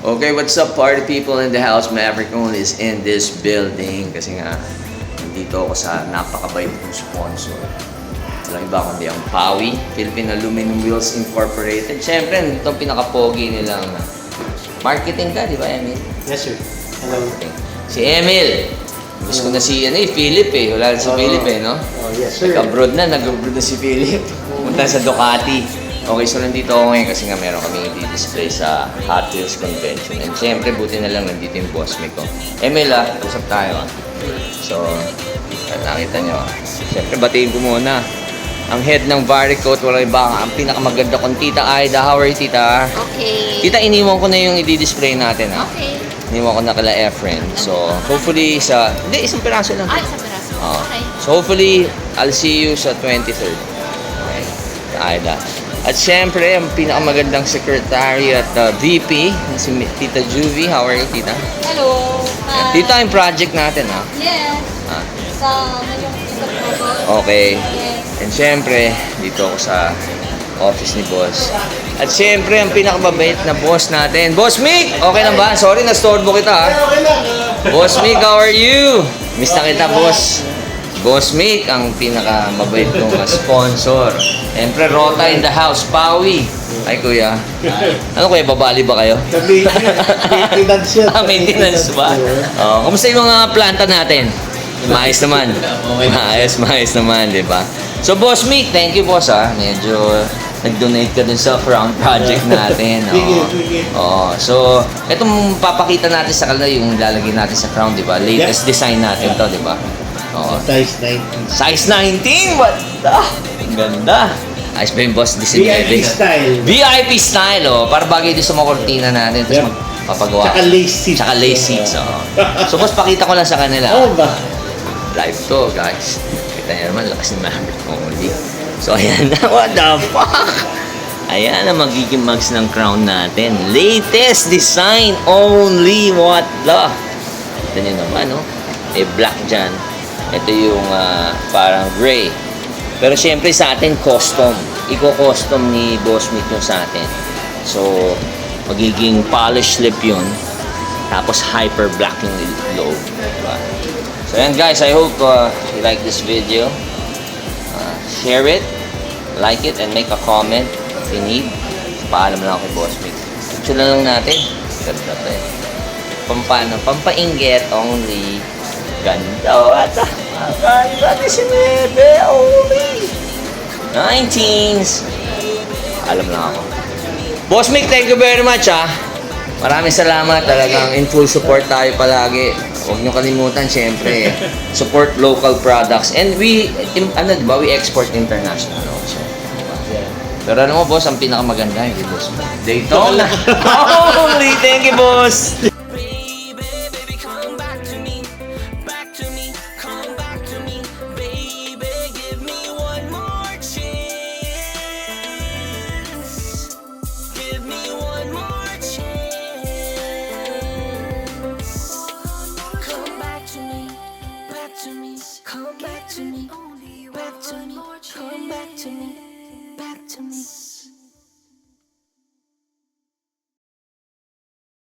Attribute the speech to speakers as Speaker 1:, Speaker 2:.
Speaker 1: Okay, what's up party people in the house? Maverick Only is in this building kasi nga nandito ako sa napakabait kong sponsor. Walang iba kundi ang PAWI, Philippine Aluminum Wheels Incorporated. Siyempre, itong pinaka-pogi nilang marketing ka, di ba, Emil?
Speaker 2: Yes, sir. Hello.
Speaker 1: Si Emil. Miss ko na si Philip eh. Wala na si Philip eh, no?
Speaker 2: Oh, yes, sir.
Speaker 1: Nag-abroad na si Philip. Punta sa Ducati. Okay, so nandito ako ngayon kasi nga meron kami i-display sa Hot Wheels Convention. And syempre, buti na lang nandito yung boss me ko. Emil usap tayo So, nakita nyo. Syempre, batiin ko muna. Ang head ng Varicoat, wala iba, ang pinakamaganda kong Tita Aida. How are you, Tita?
Speaker 3: Okay.
Speaker 1: Tita, iniwan ko na yung i-display natin,
Speaker 3: Okay.
Speaker 1: Iniwan ko na kala Efren. So, hopefully isang piraso lang.
Speaker 3: Isang piraso. Okay.
Speaker 1: So, hopefully, I'll see you sa 23rd. Okay. Aida. At syempre, ang pinakamagandang secretary at VP, si Tita Juvie. How are you, Tita?
Speaker 3: Hello. Hi.
Speaker 1: Tita, yung project natin,
Speaker 3: Yes. Sa yung
Speaker 1: Okay.
Speaker 3: Yes.
Speaker 1: And syempre, dito ako sa office ni Boss. At syempre, ang pinakamabait na boss natin. Boss Mick! Okay lang ba? Sorry, nastorbo kita,
Speaker 2: Okay lang.
Speaker 1: Boss Mick, how are you? Miss na kita, Boss. Boss Mick, ang pinakamabait kong sponsor. Siyempre, Rota in the house, PAWI. Ay, kuya. Ano kuya, babali ba kayo?
Speaker 2: Maintenance yan.
Speaker 1: Maintenance ba? Kamusta yung mga planta natin? Maayos naman. Maayos naman, di ba? So, Boss Mick, thank you, Boss, Medyo nag-donate ka dun sa crown project natin. So, itong papakita natin sa kanila yung lalagay natin sa crown, di ba? Latest design natin to, di ba?
Speaker 2: Size 19.
Speaker 1: Size 19! What the? Ang ganda. Ayos ba yung boss?
Speaker 2: VIP style.
Speaker 1: VIP style, Para bagay din sa mga kortina natin. Tapos magpapagawa.
Speaker 2: Tsaka lace seats.
Speaker 1: Tsaka lace seats, So, boss, pakita ko lang sa kanila.
Speaker 2: Oo ba?
Speaker 1: Live to, guys. Kita niyo naman, lakas ni Maverick Only. So, ayan na. What the fuck? Ayan na magiging mugs ng crown natin. Latest design only. What the? Kita niyo naman, black dyan. Ito yung parang gray. Pero syempre sa atin, custom. Iko-custom ni Boss Mick yung sa atin. So, magiging polish lip yun. Tapos hyper black yung logo. Diba? So yan guys, I hope you like this video. Share it, like it, and make a comment if you need. Paalam lang ako kay Boss Mick. Picture lang natin. Ganda to eh. Pampainggit only. Ganda. Ganda ni si Bebe. Only 19s. Alam lang ako. Boss Mick, thank you very much, Maraming salamat. Talagang in full support tayo palagi. Huwag niyo kalimutan, syempre, support local products. And we export international also. Pero ano mo, boss, ang pinakamaganda yung boss mo. Daytona. Only. Thank you, boss.
Speaker 4: Come back to me, come back to me, back to me.